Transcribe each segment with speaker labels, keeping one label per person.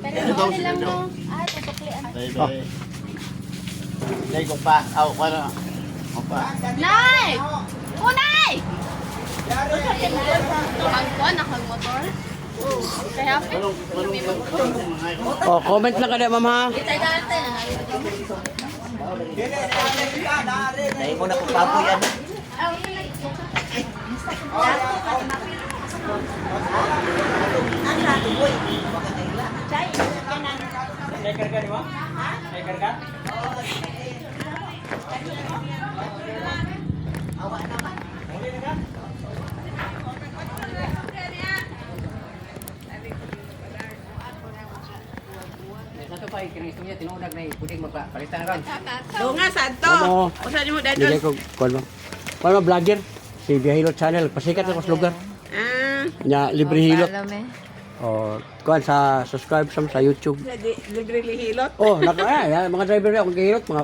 Speaker 1: Pero ano lang no. Ah, tutuklian.
Speaker 2: Bye. Nay ko pa. Aw, ano? Pa.
Speaker 1: Nay! Unay! Angkon akong motor. Kaya pa.
Speaker 3: Oh, comment lang ka na, ma'am ha.
Speaker 1: Itay dati na.
Speaker 2: Nay mo na po papo yan.
Speaker 4: Satu pa ikinis niya tinudag na puding magpalitan ron.
Speaker 5: Do nga santo.
Speaker 3: Oo.
Speaker 5: Usa nimo
Speaker 3: Hindi
Speaker 5: dadon.
Speaker 3: ko, kuwan mo. Kuwan mo, vlogger. Si Biyahilo Channel. Pasikat ako sa lugar.
Speaker 5: Ah,
Speaker 3: Nya, libre hilot.
Speaker 1: Alam eh.
Speaker 3: Oh, kuwan sa subscribe sa YouTube.
Speaker 5: libre lihilot.
Speaker 3: Oh, mga driver na akong kahilot, mga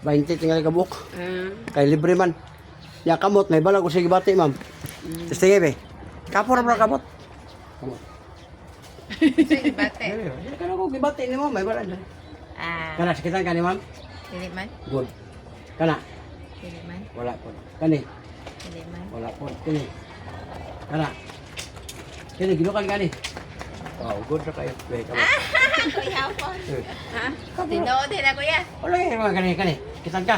Speaker 3: 20 tingali ka buok.
Speaker 5: Ah,
Speaker 3: Kay libre man. Ya kamot, may balag ko sige bati, ma'am. Tapos tingin be. Kapor na kamot. Kamot.
Speaker 1: Sige, bate.
Speaker 3: Hindi ka na ko gibati ni mo, may balag.
Speaker 1: Ah,
Speaker 3: Kana sakitan ka ni ma'am?
Speaker 1: dili man.
Speaker 3: Good. Kana,
Speaker 1: Dili man.
Speaker 3: wala po. Kani,
Speaker 1: Dili man.
Speaker 3: wala po. Kini. Kana. Kini ginukan kani. Oh, good na kayo. Be, kamot.
Speaker 1: Kuya po.
Speaker 5: ha?
Speaker 1: Tinood din ako ya.
Speaker 3: Wala yung mga kani. Sakitan ka.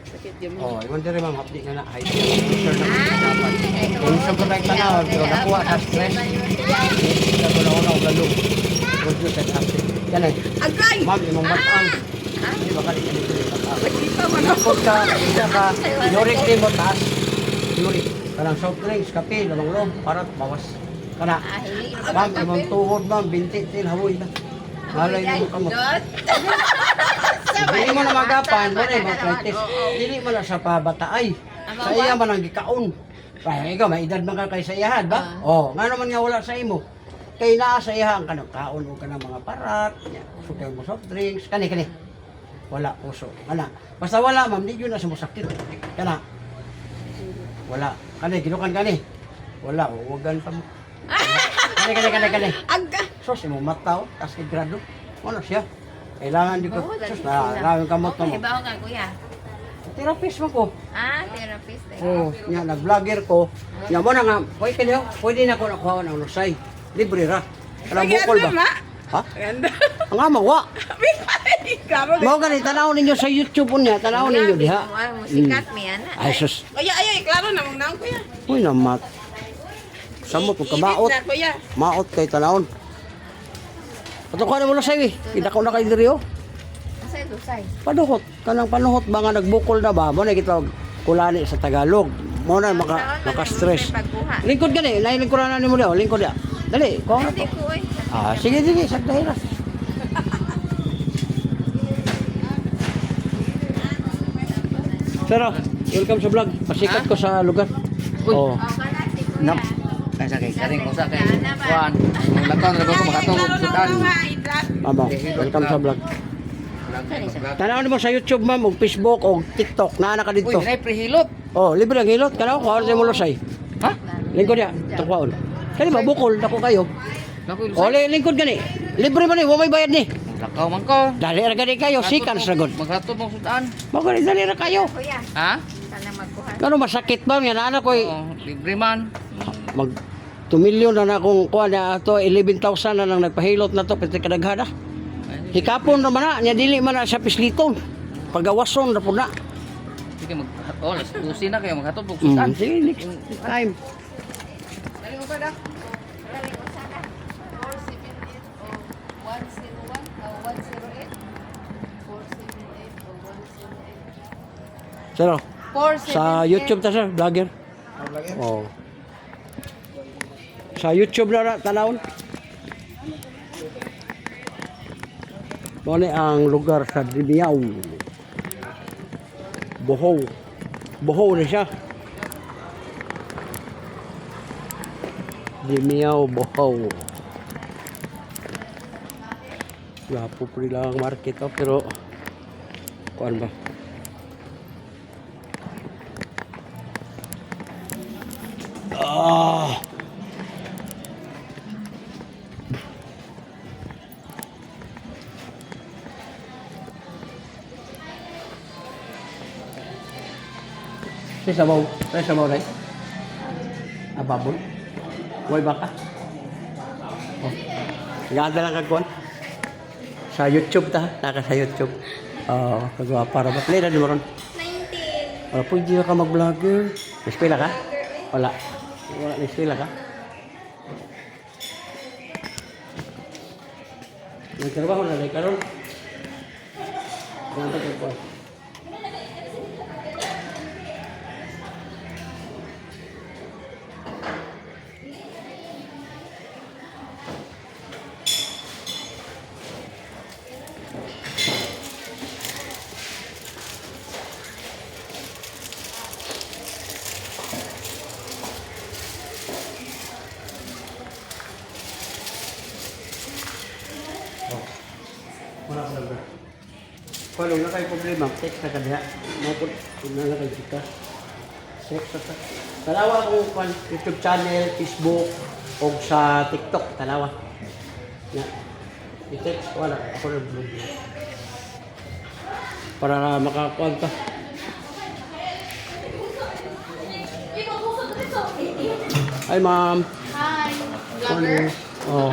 Speaker 5: Sakit jud
Speaker 3: Oh,
Speaker 5: mo.
Speaker 3: iwan diri ma'am, hapdi nga na. High pressure na dapat. Kung sa protect na na, pero nakuha sa stress. Sa wala og galong. Good sa after. Kanay.
Speaker 5: Agay.
Speaker 3: Ma'am, imong matang. Di ba kali kani diri matang.
Speaker 5: Kita man ako.
Speaker 3: Pag ka, isa ka, uric din mo taas. Uric. Kanang soft drinks, kape, lamang loob, para bawas. Kana.
Speaker 1: Ah, hili.
Speaker 3: Ma'am, imong tuhod ma'am, binti til hawoy na. Halay na mo kamot. Dili mo na magapan, mo na yung arthritis. Dili mo na sa pabataay. Sa iya man ang gikaon. Kaya ikaw, may edad man ka kay sa iyahan, ba? Oh, nga naman nga wala sa imo. Kay naa sa iyahan ka ng kaon o ka ng mga parat, sukay mo soft drinks, kani. Wala puso. Kana. Basta wala, ma'am, di yun na sumusakit. Kana. Wala. Kani, ginukan kani. Wala, huwagan pa mo. Kani.
Speaker 5: Aga.
Speaker 3: Sos, imo mata, tas kay grado. Ano siya? Kailangan di ko, sus, maraming kamot na mo.
Speaker 1: Iba ako ka, kuya.
Speaker 3: Therapist mo ko.
Speaker 1: Ah, therapist.
Speaker 3: Oh, nya nag-vlogger ko. Nya mo na nga, pwede na ko nakuha ng lusay. Libre ra. Kanang bukol ba?
Speaker 5: Ma.
Speaker 3: Ha?
Speaker 5: Ganda.
Speaker 3: Ang ama wa.
Speaker 5: Klaro.
Speaker 3: Mao gani tanaw ninyo sa YouTube unya, tanaw ninyo diha.
Speaker 1: Musikat mi ana.
Speaker 3: Ay sus.
Speaker 5: Kuya, ayo, klaro na mong naong kuya.
Speaker 3: Uy namat. Samot ko kamaot.
Speaker 5: Edit na, kuya.
Speaker 3: Maot kay tanawon. Ato ka na mo lusay. Idako na kay diri oh.
Speaker 1: Asay dusay.
Speaker 3: Paduhot, kanang panuhot ba nga nagbukol na ba? Mo na kita kulani sa Tagalog. Mo na maka-stress. Lingkod gani, nailingkuran na nimo daw, lingkod ya. Dali, ko na to.
Speaker 1: Hindi ko eh.
Speaker 3: Ah, sige, sagdahira. Sir, welcome sa vlog. Pasikat ko sa lugar. Oh,
Speaker 1: Oh, kana si kuya.
Speaker 4: Nap. Kaya sa kay karing usa kay kuan. Lakaw na ko makatulog sudan.
Speaker 3: mama, welcome sa vlog. Tanaw mo sa YouTube, ma'am, o Facebook, o TikTok. Naana ka
Speaker 4: Uy,
Speaker 3: dito.
Speaker 4: nay prehilot.
Speaker 3: Oh, libre ang hilot. Kanaw ko, ano mo lusay?
Speaker 4: Ha?
Speaker 3: Lingkod ya, tukwaon. Kani ba, bukol, dako kayo.
Speaker 4: Naku
Speaker 3: O, lingkod gani. Libre man ni, wa may bayad ni.
Speaker 4: lakaw man ko.
Speaker 3: Dali ra gani kayo, sikan sa god.
Speaker 4: Maghatod mo sudan.
Speaker 3: Magani dali ra kayo.
Speaker 1: Kuya,
Speaker 4: Ha?
Speaker 1: sana magkuhan.
Speaker 3: Kano masakit ba yan ana ko
Speaker 4: Oh, libre man.
Speaker 3: mag 2 million na akong kuha na ato 11,000 na lang nagpahilot na to pati kadaghana. Hikapon ra man na nya dili man na sa pisliton. Pagawason ra pud na.
Speaker 4: Sige mag oh, las 12 na kayo maghatod mo sudan.
Speaker 3: Sige, next time.
Speaker 4: Dali mo ka da.
Speaker 1: Galing ko sana. 478 o 101 o 108. 478 o 108.
Speaker 3: Sir,
Speaker 1: 478.
Speaker 3: sa YouTube ta sir, vlogger. Oh. Sa YouTube na tanawon. Mo ni ang lugar sa Dimiao. Bohol. Bohol na siya. Dimiao, Bohol. Gapo po nila ang market oh, pero kuan ba? Ah. Sa sabaw na. Ababon. Way baka. Oh. Ganda lang kagwan. Sa YouTube ta, naka sa YouTube. Kagwa para ba play na di mo ron. 19. Pwede ka mag-vlogger. Eskwela ka? Wala. Wala na eskwela ka? Nagtrabaho na rin karon. Ganda kagwan. Wala ka lang. Kung na kayo problema, text na ka diha. Mapod, kung na kayo kita. Text na ka. Talawa akong YouTube channel, Facebook, o sa TikTok. Talawa. Na. I-text, wala. Ako na vlog. Para makakuan ka. Hi, ma'am.
Speaker 1: Hi, vlogger.
Speaker 3: Oh.